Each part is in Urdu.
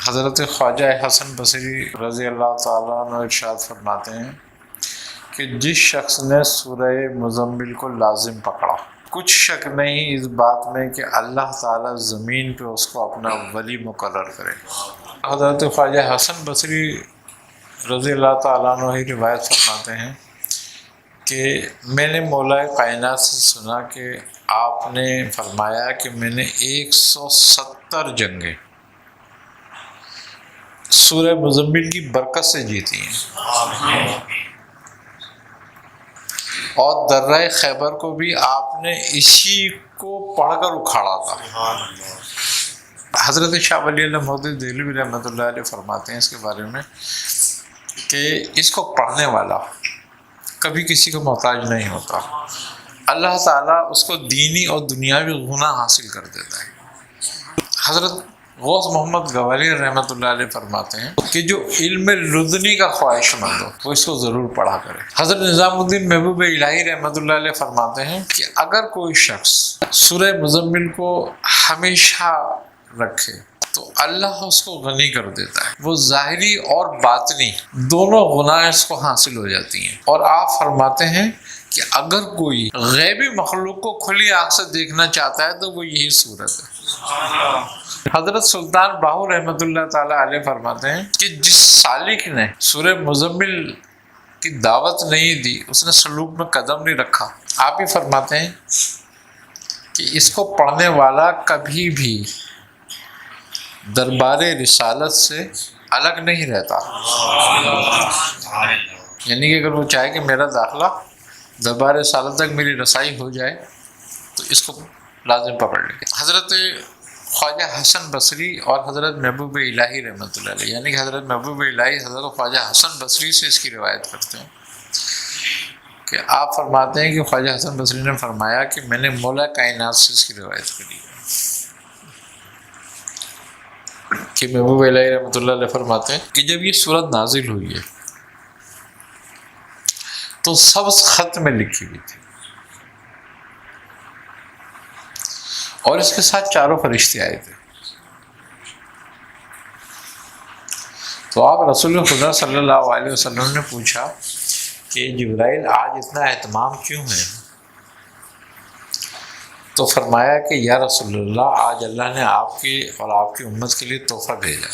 حضرت خواجہ حسن بصری رضی اللہ تعالیٰ عنہ ارشاد فرماتے ہیں کہ جس شخص نے سورہ مزمل کو لازم پکڑا، کچھ شک نہیں اس بات میں کہ اللہ تعالیٰ زمین پہ اس کو اپنا ولی مقرر کرے۔ حضرت خواجہ حسن بصری رضی اللہ تعالیٰ عنہ ہی روایت فرماتے ہیں کہ میں نے مولا کائنات سے سنا کہ آپ نے فرمایا کہ میں نے 170 جنگیں سورہ مزمل کی برکت سے جیتی ہیں، اور درہ خیبر کو بھی آپ نے اسی کو پڑھ کر اکھاڑا تھا۔ حضرت شاہ ولی اللہ مودودی دہلوی رحمۃ اللہ علیہ فرماتے ہیں اس کے بارے میں کہ اس کو پڑھنے والا کبھی کسی کو محتاج نہیں ہوتا، اللہ تعالیٰ اس کو دینی اور دنیاوی غنیٰ حاصل کر دیتا ہے۔ حضرت غوث محمد گوہری رحمۃ اللہ علیہ فرماتے ہیں کہ جو علم لدنی کا خواہش مند ہو وہ اس کو ضرور پڑھا کرے۔ حضرت نظام الدین محبوب الہی رحمۃ اللہ علیہ فرماتے ہیں کہ اگر کوئی شخص سورہ مزمل کو ہمیشہ رکھے تو اللہ اس کو غنی کر دیتا ہے، وہ ظاہری اور باطنی دونوں غنائیں اس کو حاصل ہو جاتی ہیں۔ اور آپ فرماتے ہیں کہ اگر کوئی غیبی مخلوق کو کھلی آنکھ سے دیکھنا چاہتا ہے تو وہ یہی صورت ہے۔ حضرت سلطان باہو رحمۃ اللہ تعالیٰ علیہ فرماتے ہیں کہ جس سالک نے سورہ مزمل کی دعوت نہیں دی، اس نے سلوک میں قدم نہیں رکھا۔ آپ ہی فرماتے ہیں کہ اس کو پڑھنے والا کبھی بھی دربار رسالت سے الگ نہیں رہتا، یعنی کہ اگر وہ چاہے کہ میرا داخلہ دربار رسالت تک میری رسائی ہو جائے تو اس کو لازم پکڑ لے۔ حضرت خواجہ حسن بصری اور حضرت محبوب الہی رحمۃ اللہ علیہ، یعنی کہ حضرت محبوب الہی حضرت خواجہ حسن بصری سے اس کی روایت کرتے ہیں کہ آپ فرماتے ہیں کہ خواجہ حسن بصری نے فرمایا کہ میں نے مولا کائنات سے اس کی روایت کری ہے کہ محبوب الہی رحمۃ اللہ علیہ فرماتے ہیں کہ جب یہ سورت نازل ہوئی ہے تو سبز خط میں لکھی ہوئی تھی، اور اس کے ساتھ چاروں فرشتے آئے تھے۔ تو آپ رسول خدا صلی اللہ علیہ وسلم نے پوچھا کہ جبرائیل آج اتنا اہتمام کیوں ہے؟ تو فرمایا کہ یا رسول اللہ آج اللہ نے آپ کی اور آپ کی امت کے لیے تحفہ بھیجا۔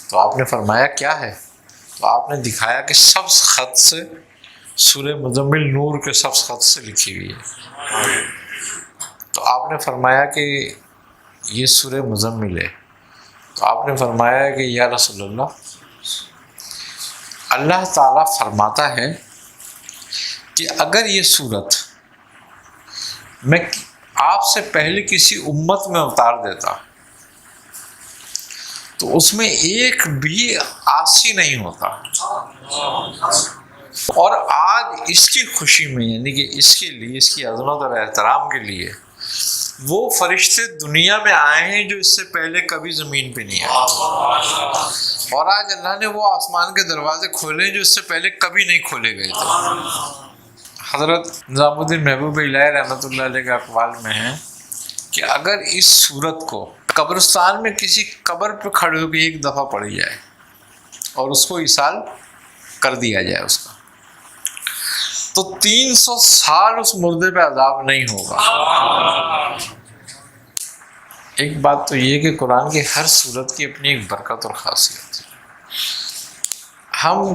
تو آپ نے فرمایا کیا ہے؟ تو آپ نے دکھایا کہ سبز خط سے سورہ مزمل نور کے سبز خط سے لکھی ہوئی ہے۔ تو آپ نے فرمایا کہ یہ سورہ مزمل ہے۔ تو آپ نے فرمایا کہ یا رسول اللہ تعالیٰ فرماتا ہے کہ اگر یہ سورت میں آپ سے پہلے کسی امت میں اتار دیتا تو اس میں ایک بھی عاصی نہیں ہوتا، اور آج اس کی خوشی میں، یعنی کہ اس کے لیے، اس کی عظمت اور احترام کے لیے وہ فرشتے دنیا میں آئے ہیں جو اس سے پہلے کبھی زمین پہ نہیں آئے، اور آج اللہ نے وہ آسمان کے دروازے کھولے ہیں جو اس سے پہلے کبھی نہیں کھولے گئے تھے۔ حضرت نظام الدین محبوب الہی رحمۃ اللہ علیہ کے اقوال میں ہیں کہ اگر اس سورت کو قبرستان میں کسی قبر پہ کھڑے ہو کے ایک دفعہ پڑھی جائے اور اس کو ایصال کر دیا جائے اس کا، تو 300 سال اس مردے پہ عذاب نہیں ہوگا۔ ایک بات تو یہ کہ قرآن کی ہر سورت کی اپنی ایک برکت اور خاصیت ہے۔ ہم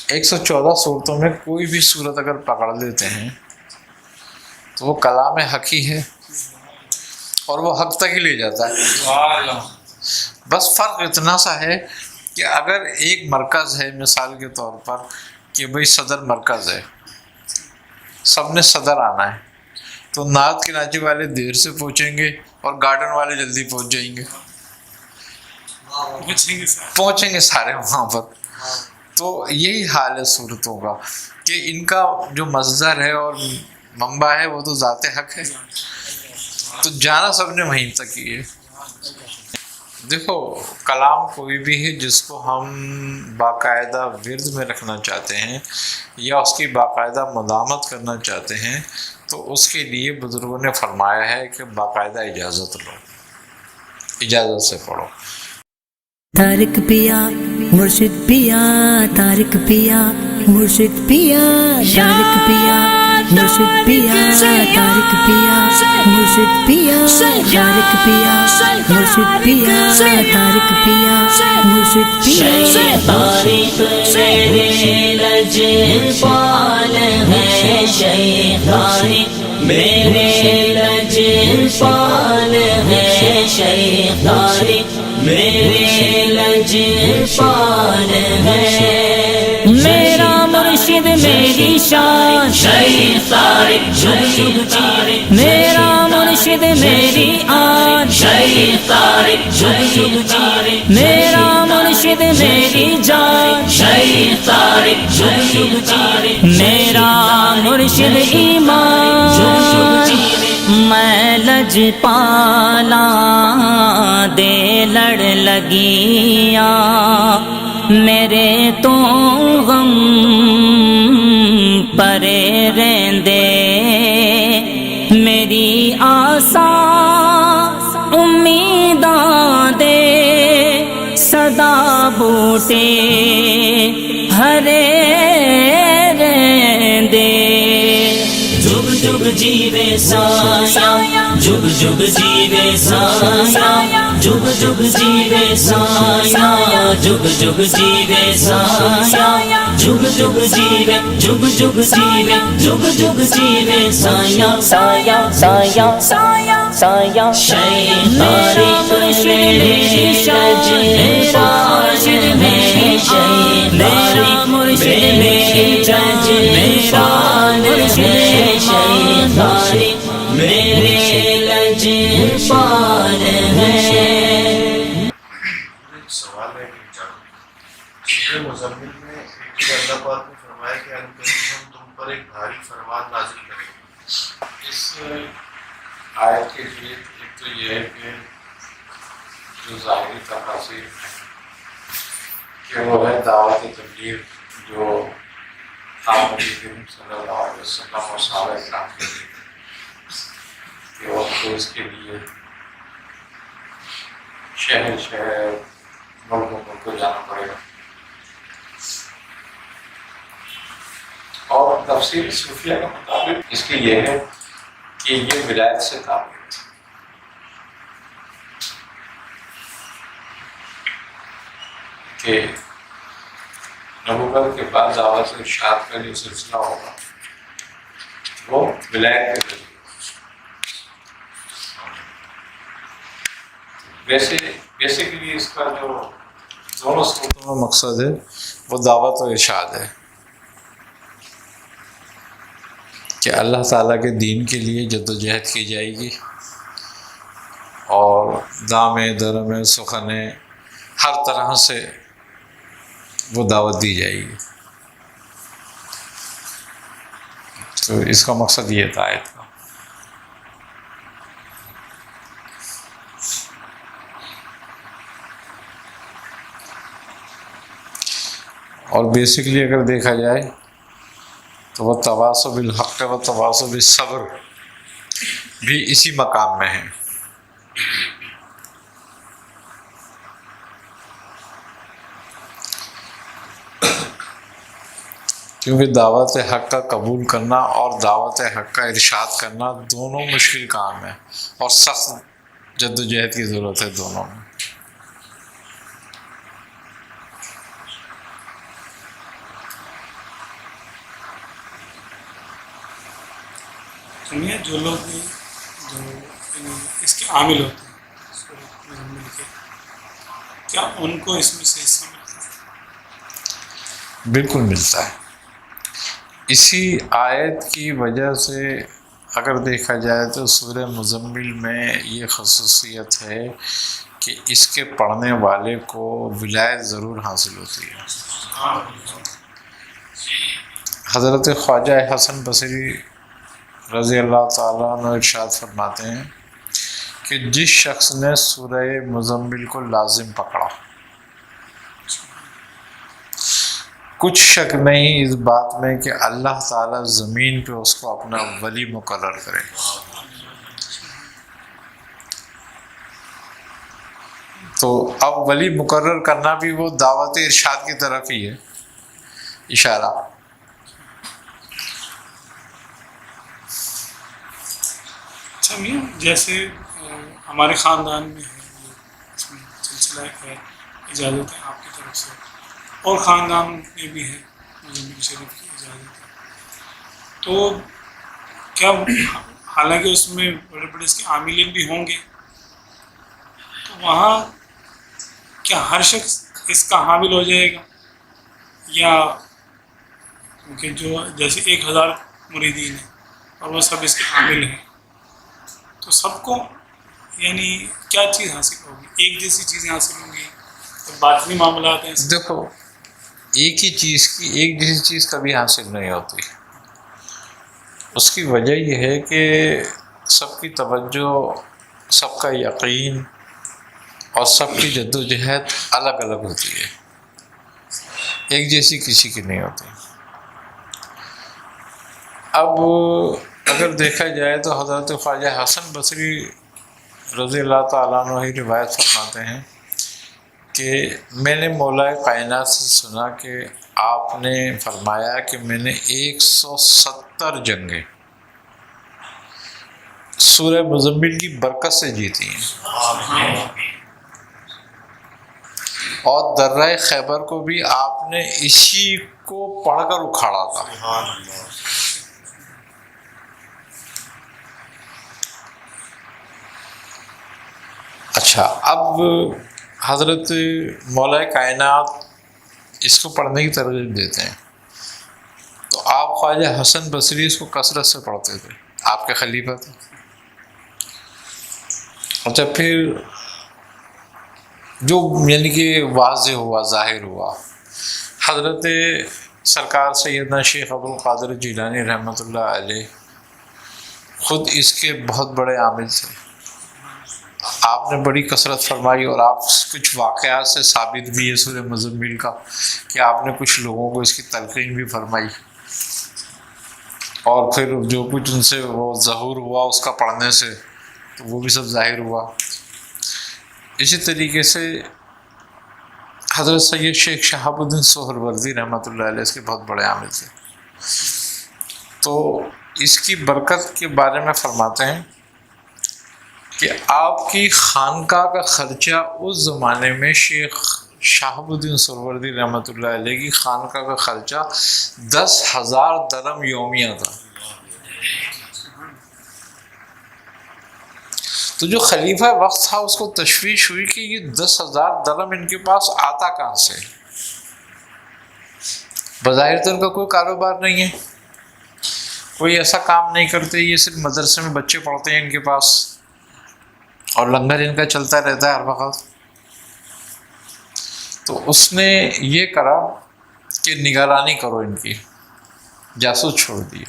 114 صورتوں میں کوئی بھی صورت اگر پکڑ لیتے ہیں تو وہ کلام حق ہی ہے اور وہ حق تک ہی لے جاتا ہے۔ بس فرق اتنا سا ہے کہ اگر ایک مرکز ہے، مثال کے طور پر کہ بھئی صدر مرکز ہے، سب نے صدر آنا ہے، تو نعت کے ناچے والے دیر سے پہنچیں گے اور گارڈن والے جلدی پہنچ جائیں گے، پہنچیں گے سارے وہاں پر۔ تو یہی حال ہے صورتوں کا کہ ان کا جو مصدر ہے اور منبع ہے وہ تو ذات حق ہے، تو جانا سب نے وہیں تک ہی ہے۔ دیکھو کلام کوئی بھی ہے جس کو ہم باقاعدہ ورد میں رکھنا چاہتے ہیں یا اس کی باقاعدہ مدامت کرنا چاہتے ہیں تو اس کے لیے بزرگوں نے فرمایا ہے کہ باقاعدہ اجازت لو، اجازت سے پڑھو۔ طارق پیا مرشد پیا، طارق پیا مرشد پیا، طارق پیا مرشد پیا، طارق پیا مرشد پیا، طارق پیا مرشد پیا، طارق پیا مرشد پیا۔ طارق میرے لجپال ہے، شیخ طارق میرے لجپال ہے، شیخ طارق میرے لجپال ہے، میرا مرشد میری شان، شیخ طارق جھک طارق میرا مرشد میری آن، شیخ طارق جھک طارق میرا مرشد میری جان، شیخ طارق جھک طارق میرا مرشد ایمان، میں لجپالاں دے لڑ لگیاں، میرے تو غم پرے رہندے، میری آساں امیداں دے صدا بوٹے ہرے رہندے، جگ جگ جیوے سایہ، جگ جگ جیوے سایہ، جگ جگ جیوے سایہ، جگ جگ جیوے سایہ، جگ جگ جیوے، جگ جگ جیوے، جگ جگ جیوے سایہ، سایہ سایہ سایہ سایہ، شیخ طارق میرے لجپال ہے، شیخ طارق میرے لجپال ہے، شیخ طارق میرے لجپال ہے۔ سوال ہے کہ سورہ مزمل میں ایک جگہ اللہ پاک نے فرمایا کہ ہم تم پر ایک بھاری فرمان نازل کریں گے۔ اس آیت کے لیے ایک تو یہ ہے کہ جو ظاہری تفاصیر ہیں کہ وہ ہے دعوت تبلیغ جو نبی کریم صلی اللہ علیہ وسلم اور صحابہ کرام کے لیے کہ وہ کو اس کے لیے شہر شہر ملک ملک کو جانا پڑے گا، اور تفسیر صوفیہ کے مطابق اس کی یہ ہے کہ یہ ولایت سے تعلق ہے، کہ نبوت کے بعد دعوت ارشاد کا جو سلسلہ ہوگا وہ ولایت کے ذریعے۔ بیسیکلی اس کا جو دونوں صورتوں میں مقصد ہے وہ دعوت و ارشاد ہے کہ اللہ تعالیٰ کے دین کے لیے جدوجہد کی جائے گی، اور دامے درمے سخنے ہر طرح سے وہ دعوت دی جائے گی۔ تو اس کا مقصد یہ تھا آیت کا۔ اور بیسکلی اگر دیکھا جائے تو وہ تواصی بالحق و تواصی بالصبر بھی اسی مقام میں ہے، کیونکہ دعوت حق کا قبول کرنا اور دعوت حق کا ارشاد کرنا دونوں مشکل کام ہے، اور سخت جدوجہد کی ضرورت ہے دونوں میں۔ سنیے، جو لوگ جو اس کے عامل ہوتے ہیں کیا ان کو اس میں سے حصہ ملتا ہے؟ بالکل ملتا ہے۔ اسی آیت کی وجہ سے اگر دیکھا جائے تو سورہ مزمل میں یہ خصوصیت ہے کہ اس کے پڑھنے والے کو ولایت ضرور حاصل ہوتی ہے۔ حضرت خواجہ حسن بصری رضی اللہ تعالیٰ عنہ ارشاد فرماتے ہیں کہ جس شخص نے سورہ مزمل کو لازم پکڑا، کچھ شک نہیں اس بات میں کہ اللہ تعالیٰ زمین پہ اس کو اپنا ولی مقرر کرے۔ تو اب ولی مقرر کرنا بھی وہ دعوت ارشاد کی طرف ہی ہے، اشارہ۔ اچھا میاں، جیسے ہمارے خاندان میں ہے اس میں سلسلہ ہے اجازت ہے آپ کی طرف سے، اور خاندان میں بھی ہے مزمل شریف کی اجازت ہے، تو کیا حالانکہ اس میں بڑے بڑے اس کے عاملین بھی ہوں گے، تو وہاں کیا ہر شخص اس کا حامل ہو جائے گا، یا کیونکہ جو جیسے 1000 مریدین ہیں اور وہ سب اس کے حامل ہیں، تو سب کو یعنی کیا چیز حاصل ہوگی؟ ایک جیسی چیزیں حاصل ہوں گی؟ تو باطنی معاملات ہیں، دیکھو، ایک ہی چیز کی ایک جیسی چیز کبھی حاصل نہیں ہوتی۔ اس کی وجہ یہ ہے کہ سب کی توجہ، سب کا یقین اور سب کی جد و جہد الگ الگ ہوتی ہے، ایک جیسی کسی کی نہیں ہوتی۔ اب اگر دیکھا جائے تو حضرت خواجہ حسن بصری رضی اللہ تعالیٰ عنہ ہی روایت فرماتے ہیں کہ میں نے مولا کائنات سے سنا کہ آپ نے فرمایا کہ میں نے 170 جنگیں سورہ مزمل کی برکت سے جیتی ہیں، اور درہ خیبر کو بھی آپ نے اسی کو پڑھ کر اکھاڑا تھا۔ اچھا، اب حضرت مولا کائنات اس کو پڑھنے کی ترغیب دیتے ہیں، تو آپ خواجہ حسن بصری اس کو کثرت سے پڑھتے تھے، آپ کے خلیفہ تھے۔ اچھا، پھر جو یعنی کہ واضح ہوا، ظاہر ہوا، حضرت سرکار سیدنا شیخ عبدالقادر جیلانی رحمۃ اللہ علیہ خود اس کے بہت بڑے عامل تھے۔ آپ نے بڑی کثرت فرمائی، اور آپ کچھ واقعات سے ثابت بھی ہے سورہ مزمل کا کہ آپ نے کچھ لوگوں کو اس کی تلقین بھی فرمائی، اور پھر جو کچھ ان سے وہ ظہور ہوا اس کا پڑھنے سے، تو وہ بھی سب ظاہر ہوا۔ اسی طریقے سے حضرت سید شیخ شہاب الدین سہروردی رحمۃ اللہ علیہ اس کے بہت بڑے عامل تھے۔ تو اس کی برکت کے بارے میں فرماتے ہیں کہ آپ کی خانقاہ کا خرچہ اس زمانے میں شیخ شہاب الدین سہروردی رحمۃ اللہ علیہ کی خانقاہ کا خرچہ 10,000 درم یومیہ تھا۔ تو جو خلیفہ وقت تھا اس کو تشویش ہوئی کہ یہ 10,000 درم ان کے پاس آتا کہاں سے؟ بظاہر تو ان کا کوئی کاروبار نہیں ہے، کوئی ایسا کام نہیں کرتے، یہ صرف مدرسے میں بچے پڑھتے ہیں ان کے پاس، اور لنگر ان کا چلتا رہتا ہے ہر وقت۔ تو اس نے یہ کرا کہ نگرانی کرو ان کی، جاسوس چھوڑ دیے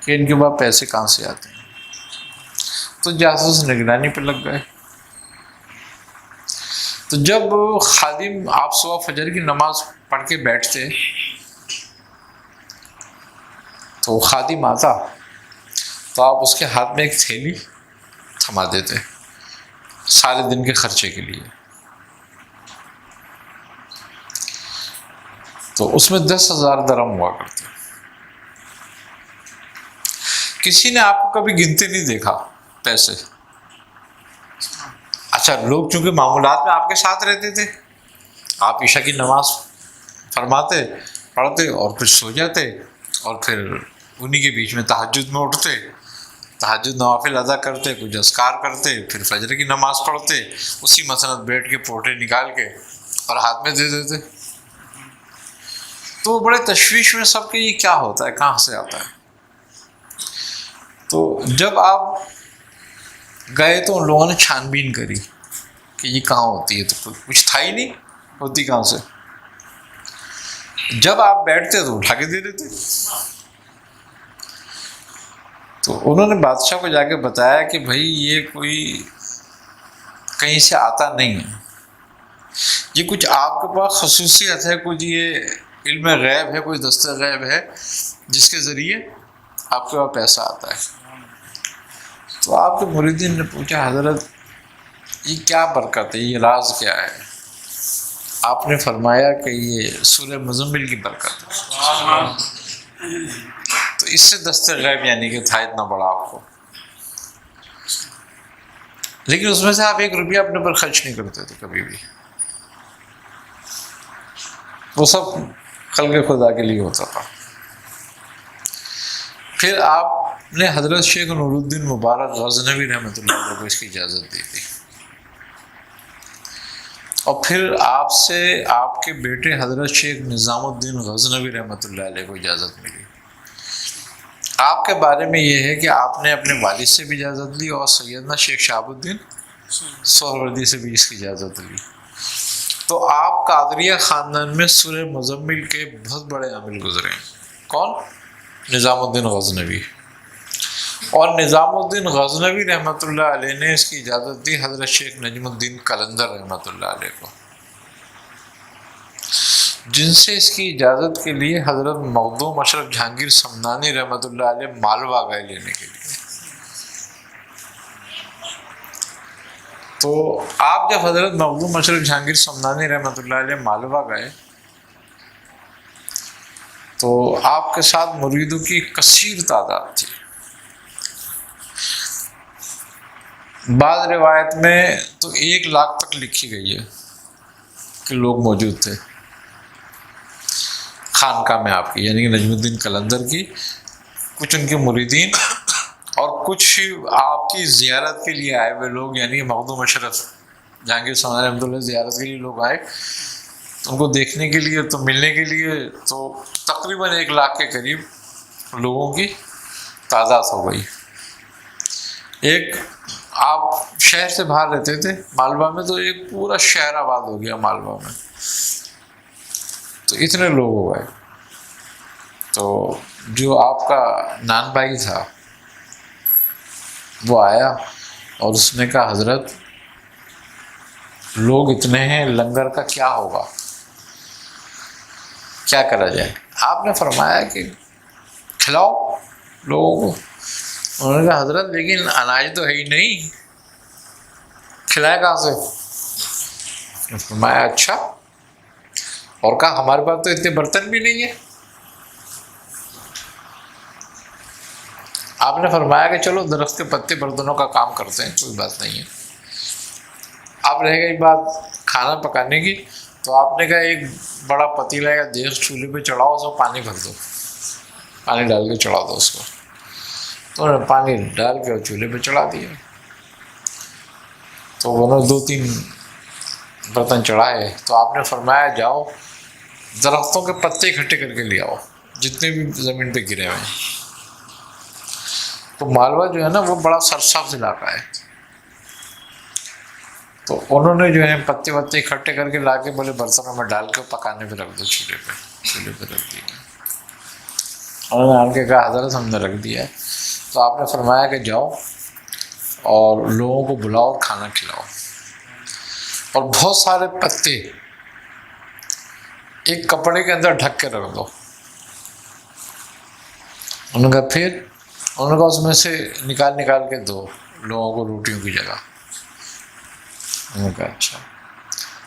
کہ ان کے پاس پیسے کہاں سے آتے ہیں۔ تو جاسوس نگرانی پہ لگ گئے۔ تو جب خادم آپ صبح فجر کی نماز پڑھ کے بیٹھتے تو خادم آتا تو آپ اس کے ہاتھ میں ایک تھیلی تھما دیتے سارے دن کے خرچے کے لیے، تو اس میں 10,000 درم ہوا کرتے۔ کسی نے آپ کو کبھی گنتے نہیں دیکھا پیسے۔ اچھا، لوگ چونکہ معمولات میں آپ کے ساتھ رہتے تھے، آپ عشاء کی نماز فرماتے، پڑھتے اور پھر سو جاتے، اور پھر انہی کے بیچ میں تہجد میں اٹھتے، تہجد نوافل ادا کرتے، کچھ اذکار کرتے، پھر فجر کی نماز پڑھتے، اسی مسند بیٹھ کے پوٹے نکال کے اور ہاتھ میں دے دیتے۔ تو بڑے تشویش میں سب کہ یہ کیا ہوتا ہے، کہاں سے آتا ہے۔ تو جب آپ گئے تو ان لوگوں نے چھان بین کری کہ یہ کہاں ہوتی ہے، تو کچھ تھا ہی نہیں، ہوتی کہاں سے۔ جب آپ بیٹھتے تو اٹھا کے دے دیتے۔ تو انہوں نے بادشاہ کو جا کے بتایا کہ بھائی یہ کوئی کہیں سے آتا نہیں ہے، یہ کچھ آپ کے پاس خصوصیت ہے، کچھ یہ علم غیب ہے، کوئی دست غیب ہے جس کے ذریعے آپ کے پاس پیسہ آتا ہے۔ تو آپ کے مریدین نے پوچھا حضرت یہ کیا برکت ہے، یہ راز کیا ہے؟ آپ نے فرمایا کہ یہ سورہ مزمل کی برکت ہے. تو اس سے دست غیب یعنی کہ تھا اتنا بڑا آپ کو، لیکن اس میں سے آپ 1 روپیہ اپنے پر خرچ نہیں کرتے تھے کبھی بھی. وہ سب خلق خدا کے لیے ہوتا تھا. پھر آپ نے حضرت شیخ نور الدین مبارک غزنوی رحمۃ اللہ علیہ کو اس کی اجازت دی تھی، اور پھر آپ سے آپ کے بیٹے حضرت شیخ نظام الدین غزنوی رحمۃ اللہ علیہ کو اجازت ملی. آپ کے بارے میں یہ ہے کہ آپ نے اپنے والد سے بھی اجازت لی اور سیدنا شیخ شہاب الدین سہروردی سے بھی اس کی اجازت لی. تو آپ قادریہ خاندان میں سورہ مزمل کے بہت بڑے عامل گزرے ہیں. کون؟ نظام الدین غزنوی. اور نظام الدین غزنوی رحمۃ اللہ علیہ نے اس کی اجازت دی حضرت شیخ نجم الدین قلندر رحمۃ اللہ علیہ کو، جن سے اس کی اجازت کے لیے حضرت مخدوم اشرف جہانگیر سمنانی رحمۃ اللہ علیہ مالوہ گئے لینے کے لیے. تو آپ جب حضرت مخدوم اشرف جہانگیر سمنانی رحمۃ اللہ علیہ مالوہ گئے تو آپ کے ساتھ مریدوں کی کثیر تعداد تھی. بعض روایت میں تو 1 لاکھ تک لکھی گئی ہے کہ لوگ موجود تھے خانقاہ میں آپ کی، یعنی کہ نجم الدین قلندر کی، کچھ ان کے مریدین اور کچھ آپ کی زیارت کے لیے آئے ہوئے لوگ، یعنی کہ مخدوم اشرف جہانگیر سمنانی رحمۃ اللہ زیارت کے لیے لوگ آئے ان کو دیکھنے کے لیے، تو ملنے کے لیے. تو تقریباً 1 لاکھ کے قریب لوگوں کی تعداد ہو گئی. ایک آپ شہر سے باہر رہتے تھے مالوہ میں، تو ایک پورا شہر آباد ہو گیا مالوہ میں. تو اتنے لوگ ہو گئے. تو جو آپ کا نان بھائی تھا وہ آیا اور اس نے کہا حضرت لوگ اتنے ہیں، لنگر کا کیا ہوگا، کیا کرا جائے؟ آپ نے فرمایا کہ کھلاؤ لوگوں کو. انہوں نے کہا حضرت لیکن اناج تو ہے ہی نہیں، کھلائے کہاں سے؟ فرمایا اچھا. اور کہا ہمارے پاس تو اتنے برتن بھی نہیں ہیں. آپ نے فرمایا کہ چلو درخت کے پتے برتنوں کا کام کرتے ہیں، کوئی بات نہیں ہے. اب رہ گئی بات کھانا پکانے کی، تو آپ نے کہا ایک بڑا پتیلا یا دیگ چولہے پہ چڑھاؤ، اس میں پانی بھر دو، پانی ڈال کے چڑھا دو اس کو. تو انہوں نے پانی ڈال کے اور چولہے پہ چڑھا دیا. تو انہوں نے 2-3 برتن چڑھائے. تو آپ نے فرمایا جاؤ درختوں کے پتے اکٹھے کر کے لے آؤ جتنے بھی زمین پہ گرے ہوئے ہیں. تو مالوہ جو ہے نا وہ بڑا سرسبز علاقہ ہے. تو انہوں نے جو ہے پتے وتے اکٹھے کر کے لا کے بولے برتنوں میں ڈال کے پکانے پہ رکھ دو، چولہے پہ رکھ دیا. انہوں نے آن کے کہا حضرت ہم نے رکھ دیا ہے. تو آپ نے فرمایا کہ جاؤ اور لوگوں کو بلاؤ اور کھانا کھلاؤ، اور بہت سارے پتے ایک کپڑے کے اندر ڈھک کے رکھ دو. انہوں نے کہا پھر؟ انہوں نے کہا اس میں سے نکال کے دو لوگوں کو روٹیوں کی جگہ. انہوں نے کہا اچھا.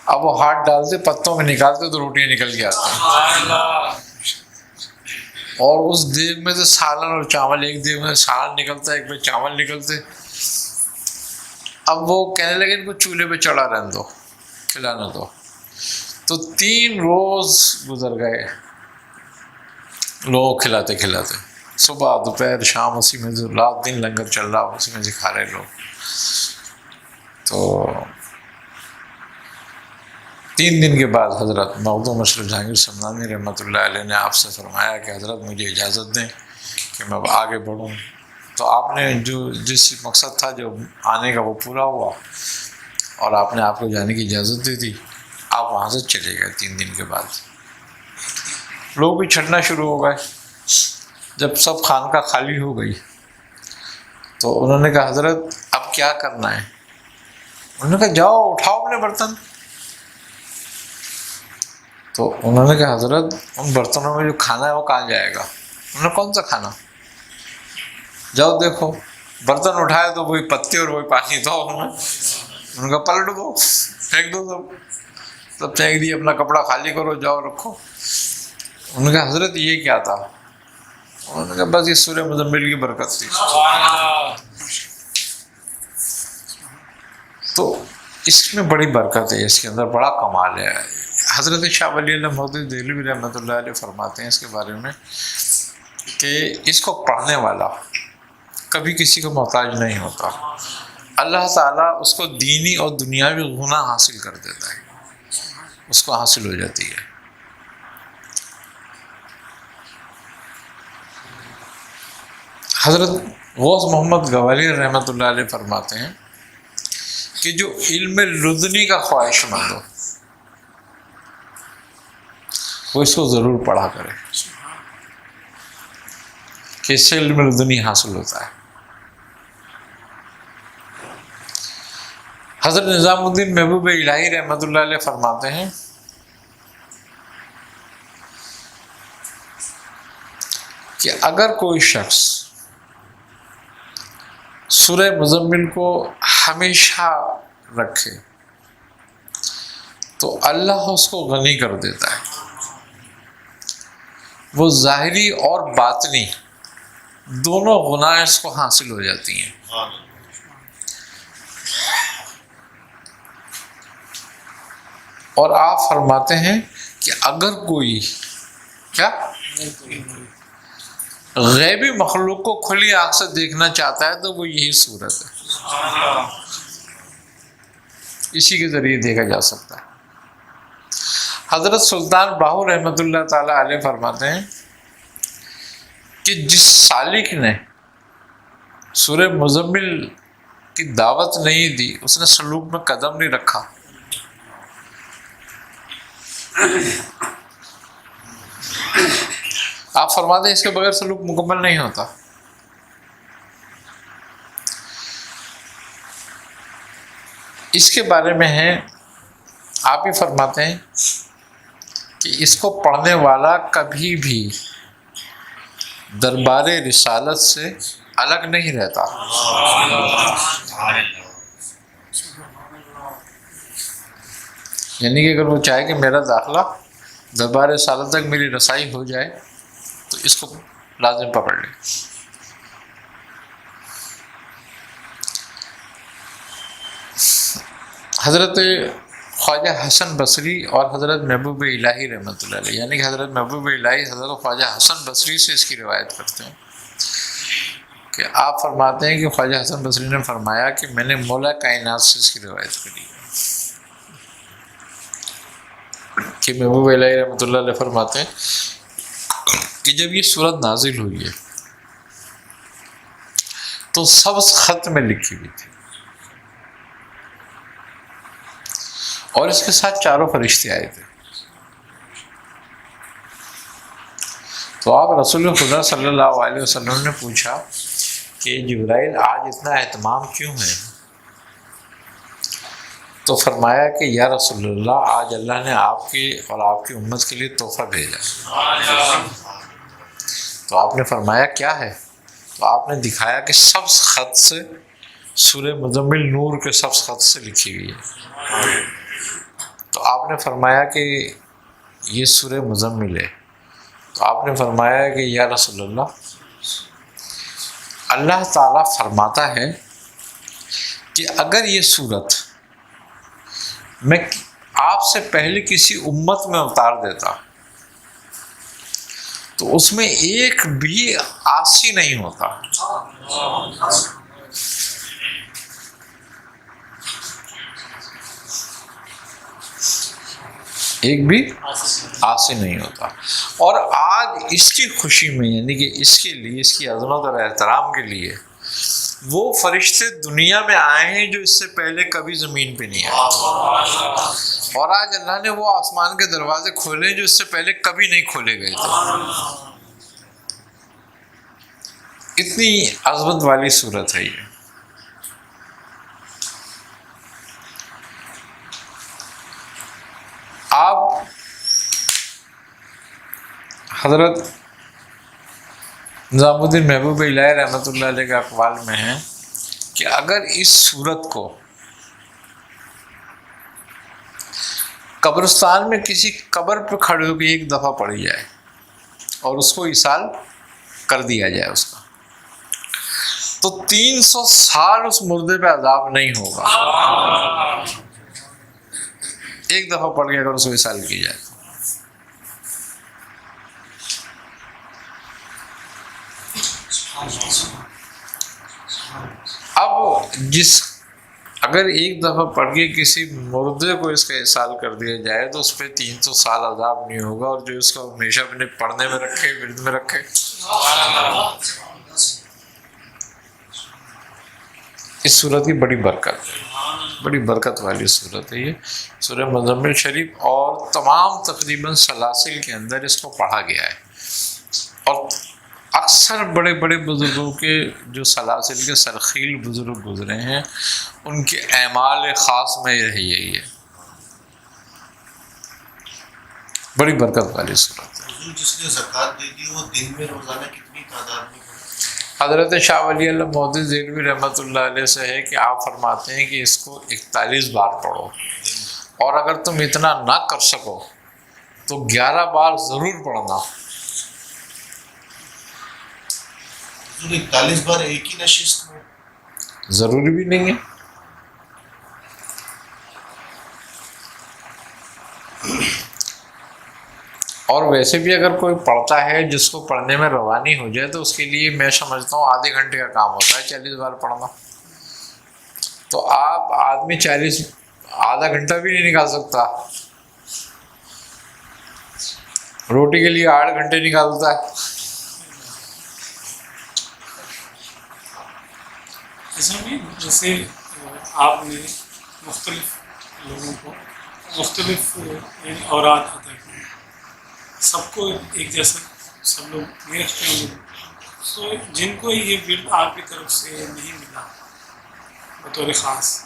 اب وہ ہاتھ ڈالتے پتوں میں نکالتے تو روٹیاں نکل کے آتی ہیں، اور اس دیگ میں سے سالن اور چاول، ایک دیگ میں سالن نکلتا ہے، ایک میں چاول نکلتے. اب وہ کہنے لگے ان کو چولہے پہ چڑھا رہنے دو، کھلانا دو. تو 3 روز گزر گئے لوگ کھلاتے کھلاتے، صبح دوپہر شام اسی میں، رات دن لنگر چل رہا، اسی میں سے کھا رہے لوگ. تو 3 دن کے بعد حضرت مخدوم اشرف جہانگیر سمنانی رحمۃ اللہ علیہ نے آپ سے فرمایا کہ حضرت مجھے اجازت دیں کہ میں اب آگے بڑھوں. تو آپ نے جس مقصد تھا جو آنے کا وہ پورا ہوا، اور آپ نے آپ کو جانے کی اجازت دی تھی. آپ وہاں سے چلے گئے. 3 دن کے بعد لوگ بھی چھٹنا شروع ہو گئے. جب سب خانقاہ خالی ہو گئی تو انہوں نے کہا حضرت اب کیا کرنا ہے؟ انہوں نے کہا جاؤ اٹھاؤ اپنے برتن. تو انہوں نے کہا حضرت ان برتنوں میں جو کھانا ہے وہ کہاں جائے گا؟ انہوں نے کون سا کھانا؟ جاؤ دیکھو. برتن اٹھائے تو وہی پتے اور وہی پانی تھا. ان کا پلٹ دو، پھینک دو، سب پھینک دیے، اپنا کپڑا خالی کرو، جاؤ رکھو۔ ان کا حضرت یہ کیا تھا؟ انہوں نے کہا بس یہ سورہ مزمل کی برکت تھی۔ تو اس میں بڑی برکت ہے، اس کے اندر بڑا کمال ہے۔ حضرت شاہ ولی اللہ محدث دہلوی رحمۃ اللہ علیہ فرماتے ہیں اس کے بارے میں کہ اس کو پڑھنے والا کبھی کسی کو محتاج نہیں ہوتا، اللہ تعالیٰ اس کو دینی اور دنیاوی غنا حاصل کر دیتا ہے، اس کو حاصل ہو جاتی ہے۔ حضرت غوث محمد گوالیہ رحمۃ اللہ علیہ فرماتے ہیں کہ جو علم لدنی کا خواہش مند ہو وہ اس کو ضرور پڑھا کرے، کہ اس سے علم لدنی حاصل ہوتا ہے۔ حضرت نظام الدین محبوب الہی رحمۃ اللہ علیہ فرماتے ہیں کہ اگر کوئی شخص سورہ مزمل کو ہمیشہ رکھے تو اللہ اس کو غنی کر دیتا ہے، وہ ظاہری اور باطنی دونوں غنائیں اس کو حاصل ہو جاتی ہیں۔ اور آپ فرماتے ہیں کہ اگر کوئی کیا غیبی مخلوق کو کھلی آنکھ سے دیکھنا چاہتا ہے تو وہ یہی صورت ہے، اسی کے ذریعے دیکھا جا سکتا ہے۔ حضرت سلطان باہو رحمۃ اللہ تعالی علیہ فرماتے ہیں کہ جس سالک نے سورہ مزمل کی دعوت نہیں دی، اس نے سلوک میں قدم نہیں رکھا، آپ فرماتے ہیں اس کے بغیر سلوک مکمل نہیں ہوتا۔ اس کے بارے میں ہے، آپ ہی فرماتے ہیں کہ اس کو پڑھنے والا کبھی بھی دربار رسالت سے الگ نہیں رہتا۔ یعنی کہ اگر وہ چاہے کہ میرا داخلہ دربار رسالت تک میری رسائی ہو جائے تو اس کو لازم پکڑ لے۔ حضرت خواجہ حسن بصری اور حضرت محبوب الہی رحمۃ اللہ علیہ، یعنی کہ حضرت محبوب الہی حضرت خواجہ حسن بصری سے اس کی روایت کرتے ہیں کہ آپ فرماتے ہیں کہ خواجہ حسن بصری نے فرمایا کہ میں نے مولا کائنات سے اس کی روایت کری کہ محبوب الہی رحمۃ اللہ علیہ فرماتے ہیں کہ جب یہ سورت نازل ہوئی ہے تو سبز خط میں لکھی ہوئی تھی اور اس کے ساتھ چاروں فرشتے آئے تھے۔ تو آپ رسول خدا صلی اللہ علیہ وسلم نے پوچھا کہ جبرائیل آج اتنا اہتمام کیوں ہے؟ تو فرمایا کہ یا رسول اللہ آج اللہ نے آپ کی اور آپ کی امت کے لیے تحفہ بھیجا۔ تو آپ نے فرمایا کیا ہے؟ تو آپ نے دکھایا کہ سبز خط سے سورہ مزمل نور کے سبز خط سے لکھی ہوئی ہے۔ تو آپ نے فرمایا کہ یہ سورہ مزمل ہے۔ تو آپ نے فرمایا کہ یا رسول اللہ اللہ تعالیٰ فرماتا ہے کہ اگر یہ سورت میں آپ سے پہلے کسی امت میں اتار دیتا تو اس میں ایک بھی عاصی نہیں ہوتا، ایک بھی عاصی نہیں ہوتا۔ اور آج اس کی خوشی میں، یعنی کہ اس کے لیے، اس کی عظمت اور احترام کے لیے وہ فرشتے دنیا میں آئے ہیں جو اس سے پہلے کبھی زمین پہ نہیں آئے، اور آج اللہ نے وہ آسمان کے دروازے کھولے جو اس سے پہلے کبھی نہیں کھولے گئے تھے۔ اتنی عظمت والی صورت ہے یہ۔ آپ حضرت نظام الدین محبوب الہی رحمۃ اللہ علیہ کے اقوال میں ہیں کہ اگر اس صورت کو قبرستان میں کسی قبر پہ کھڑے ہو کے ایک دفعہ پڑھی جائے اور اس کو ایصال کر دیا جائے اس کا، تو 300 سال اس مردے پہ عذاب نہیں ہوگا، ایک دفعہ پڑھ کے اگر اس کو ایصال کی جائے تو۔ اب اگر ایک دفعہ پڑھ کے کسی مردے کو اس کا ایصال کر دیا جائے تو اس پہ 300 سال عذاب نہیں ہوگا، اور جو اس کو ہمیشہ اپنے پڑھنے میں رکھے، ورد میں رکھے۔ اس صورت کی بڑی برکت ہے، بڑی برکت والی صورت ہے یہ سورہ مزمل شریف، اور تمام تقریباً سلاسل کے اندر اس کو پڑھا گیا ہے، اور اکثر بڑے بڑے بزرگوں کے جو سلاسل کے سرخیل بزرگ گزرے ہیں ان کے اعمال خاص میں یہی ہے، بڑی برکت والی صورت ہے۔ حضور جس نے زکوٰۃ دے دی وہ دن میں روزانہ کتنی تعداد میں پڑھے؟ حضرت شاہ ولی اللہ مودودی دہلوی رحمۃ اللہ علیہ سے ہے کہ آپ فرماتے ہیں کہ اس کو 41 بار پڑھو، اور اگر تم اتنا نہ کر سکو تو 11 بار ضرور پڑھنا۔ 41 بار ایک ہی نشست میں؟ ضروری بھی نہیں ہے، اور ویسے بھی اگر کوئی پڑھتا ہے جس کو پڑھنے میں روانی ہو جائے تو اس کے لیے میں سمجھتا ہوں آدھے گھنٹے کا کام ہوتا ہے 40 بار پڑھنا۔ تو آپ آدمی 40 آدھا گھنٹہ بھی نہیں نکال سکتا، روٹی کے لیے 8 گھنٹے نکالتا ہے۔ ایسا نہیں جیسے آپ نے مختلف لوگوں کو مختلف اوراد عطا کی، سب کو ایک جیسا سب لوگ نہیں رکھتے ہیں، تو جن کو یہ ورد آپ کی طرف سے نہیں ملا بطور خاص،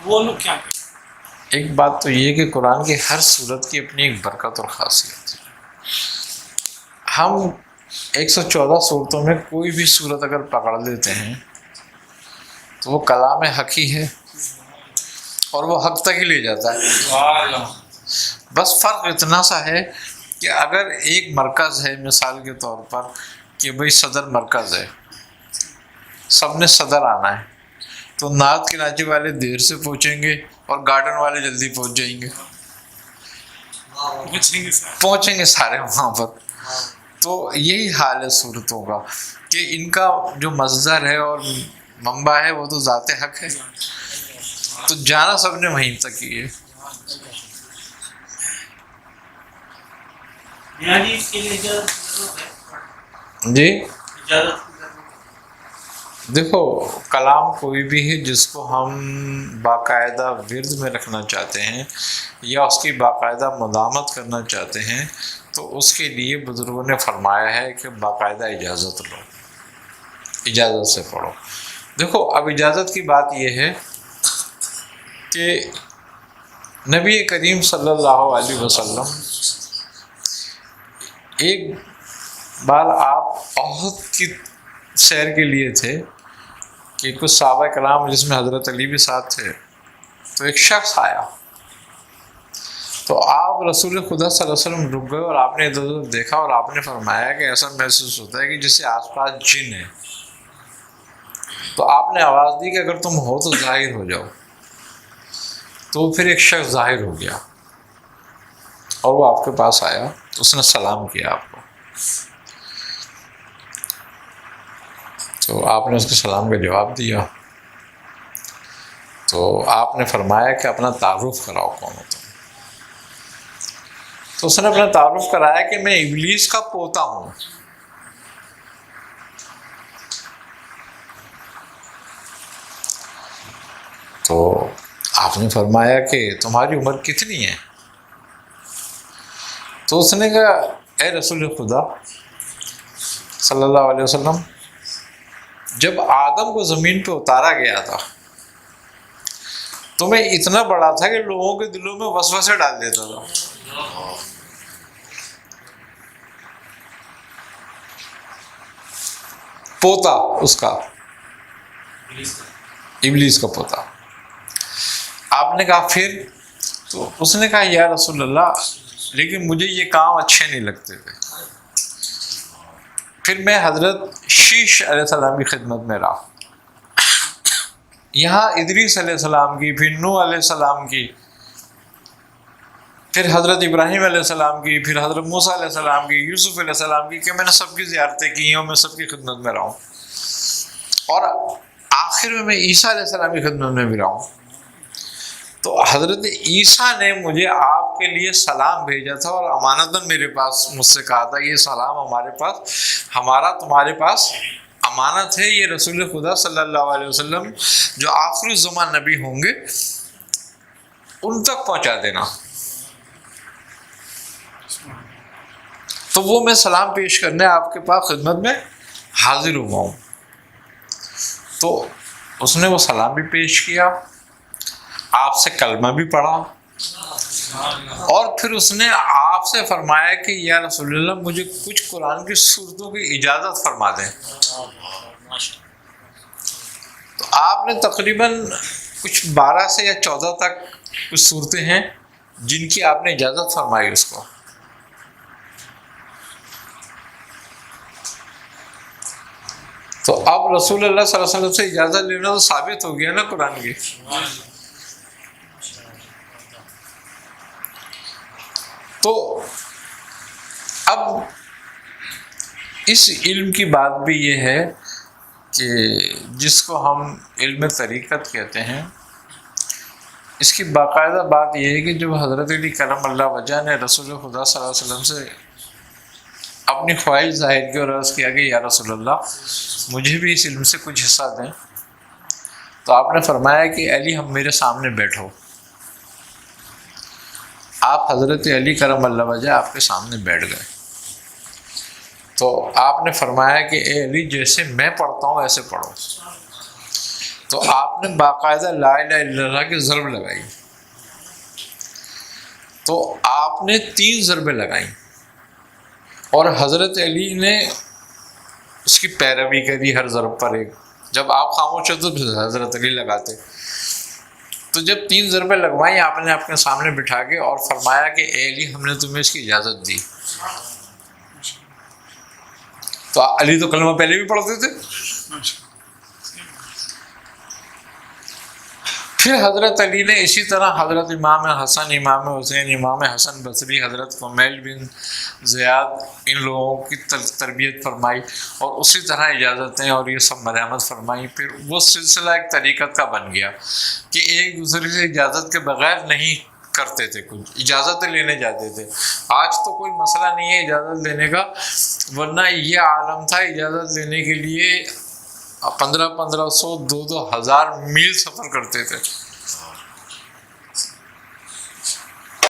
وہ لوگ کیا کریں؟ ایک بات تو یہ کہ قرآن کی ہر صورت کی اپنی ایک برکت اور خاصیت ہے۔ ہم 114 صورتوں میں کوئی بھی صورت اگر پکڑ لیتے ہیں تو وہ کلام حق ہی ہے، اور وہ حق تک ہی لے جاتا ہے۔ بس فرق اتنا سا ہے کہ اگر ایک مرکز ہے، مثال کے طور پر کہ بھئی صدر مرکز ہے، سب نے صدر آنا ہے، تو نعت کے ناچے والے دیر سے پہنچیں گے اور گارڈن والے جلدی پہنچ جائیں گے، پہنچیں گے سارے وہاں پر۔ تو یہی حال ہے صورتوں کا کہ ان کا جو مصدر ہے اور منبع ہے وہ تو ذات حق ہے، تو جانا سب نے وہیں تک ہی ہے۔ جی دیکھو، کلام کوئی بھی ہے جس کو ہم باقاعدہ ورد میں رکھنا چاہتے ہیں یا اس کی باقاعدہ مدامت کرنا چاہتے ہیں تو اس کے لیے بزرگوں نے فرمایا ہے کہ باقاعدہ اجازت لو، اجازت سے پڑھو۔ دیکھو اب اجازت کی بات یہ ہے کہ نبی کریم صلی اللہ علیہ وسلم ایک بار آپ احد کی سیر کے لیے تھے کہ کچھ صحابہ کرام جس میں حضرت علی بھی ساتھ تھے، تو ایک شخص آیا، تو آپ رسول خدا صلی اللہ علیہ وسلم رک گئے اور آپ نے ادھر ادھر دیکھا اور آپ نے فرمایا کہ ایسا محسوس ہوتا ہے کہ جس سے آس پاس جن ہے، تو آپ نے آواز دی کہ اگر تم ہو تو ظاہر ہو جاؤ، تو پھر ایک شخص ظاہر ہو گیا اور وہ آپ کے پاس آیا، تو اس نے سلام کیا آپ کو، تو آپ نے اس کے سلام کا جواب دیا، تو آپ نے فرمایا کہ اپنا تعارف کراؤ کون ہو تم، تو اس نے اپنا تعارف کرایا کہ میں ابلیس کا پوتا ہوں۔ تو آپ نے فرمایا کہ تمہاری عمر کتنی ہے؟ تو اس نے کہا اے رسول خدا صلی اللہ علیہ وسلم، جب آدم کو زمین پہ اتارا گیا تھا تو میں اتنا بڑا تھا کہ لوگوں کے دلوں میں وسوسے ڈال دیتا تھا۔ پوتا اس کا، ابلیس کا پوتا۔ آپ نے کہا پھر؟ تو اس نے کہا یا رسول اللہ لیکن مجھے یہ کام اچھے نہیں لگتے تھے. پھر میں حضرت شیش علیہ السلام کی خدمت میں رہا. یہاں ادریس علیہ السلام کی، پھر نوح علیہ السلام کی، پھر حضرت ابراہیم علیہ السلام کی، پھر حضرت موسیٰ علیہ السلام کی، یوسف علیہ السلام کی، کہ میں نے سب کی زیارتیں کی ہیں اور میں سب کی خدمت میں رہا ہوں. اور آخر میں عیسیٰ علیہ السلام کی خدمت میں بھی رہا ہوں. تو حضرت عیسیٰ نے مجھے آپ کے لیے سلام بھیجا تھا اور امانتاً میرے پاس مجھ سے کہا تھا یہ سلام ہمارے پاس، ہمارا تمہارے پاس امانت ہے، یہ رسول خدا صلی اللہ علیہ وسلم جو آخری الزمان نبی ہوں گے ان تک پہنچا دینا. تو وہ میں سلام پیش کرنے آپ کے پاس خدمت میں حاضر ہوا ہوں. تو اس نے وہ سلام بھی پیش کیا، آپ سے کلمہ بھی پڑھا، اور پھر اس نے آپ سے فرمایا کہ یا رسول اللہ مجھے کچھ قرآن کی سورتوں کی اجازت فرما دیں. تو آپ نے تقریباً کچھ 12 سے یا 14 تک کچھ صورتیں ہیں جن کی آپ نے اجازت فرمائی اس کو. تو اب رسول اللہ صلی اللہ علیہ وسلم سے اجازت لینا تو ثابت ہو گیا نا قرآن کی. تو اب اس علم کی بات بھی یہ ہے کہ جس کو ہم علم طریقت کہتے ہیں، اس کی باقاعدہ بات یہ ہے کہ جب حضرت علی کرم اللہ وجہ نے رسول خدا صلی اللہ علیہ وسلم سے اپنی خواہش ظاہر کی اور عرض کیا کہ یا رسول اللہ مجھے بھی اس علم سے کچھ حصہ دیں، تو آپ نے فرمایا کہ علی ہم میرے سامنے بیٹھو. آپ حضرت علی کرم اللہ وجہ آپ کے سامنے بیٹھ گئے. تو آپ نے فرمایا کہ اے علی جیسے میں پڑھتا ہوں ایسے پڑھو. تو آپ نے باقاعدہ لا الہ الا اللہ کی ضرب لگائی. تو آپ نے 3 ضربیں لگائیں اور حضرت علی نے اس کی پیروی کری ہر ضرب پر ایک. جب آپ خاموش ہوتے تو حضرت علی لگاتے. تو جب 3 ضربیں لگوائیں آپ نے اپنے سامنے بٹھا کے اور فرمایا کہ اے علی ہم نے تمہیں اس کی اجازت دی. تو علی تو کلمہ پہلے بھی پڑھتے تھے. پھر حضرت علی نے اسی طرح حضرت امام حسن، امام حسین، امام حسن بصری، حضرت فمیل بن زیاد ان لوگوں کی تربیت فرمائی اور اسی طرح اجازتیں اور یہ سب مرحمت فرمائی. پھر وہ سلسلہ ایک طریقت کا بن گیا کہ ایک دوسرے سے اجازت کے بغیر نہیں کرتے تھے، کچھ اجازتیں لینے جاتے تھے. آج تو کوئی مسئلہ نہیں ہے اجازت لینے کا، ورنہ یہ عالم تھا اجازت لینے کے لیے 1500 2,000 میل سفر کرتے تھے.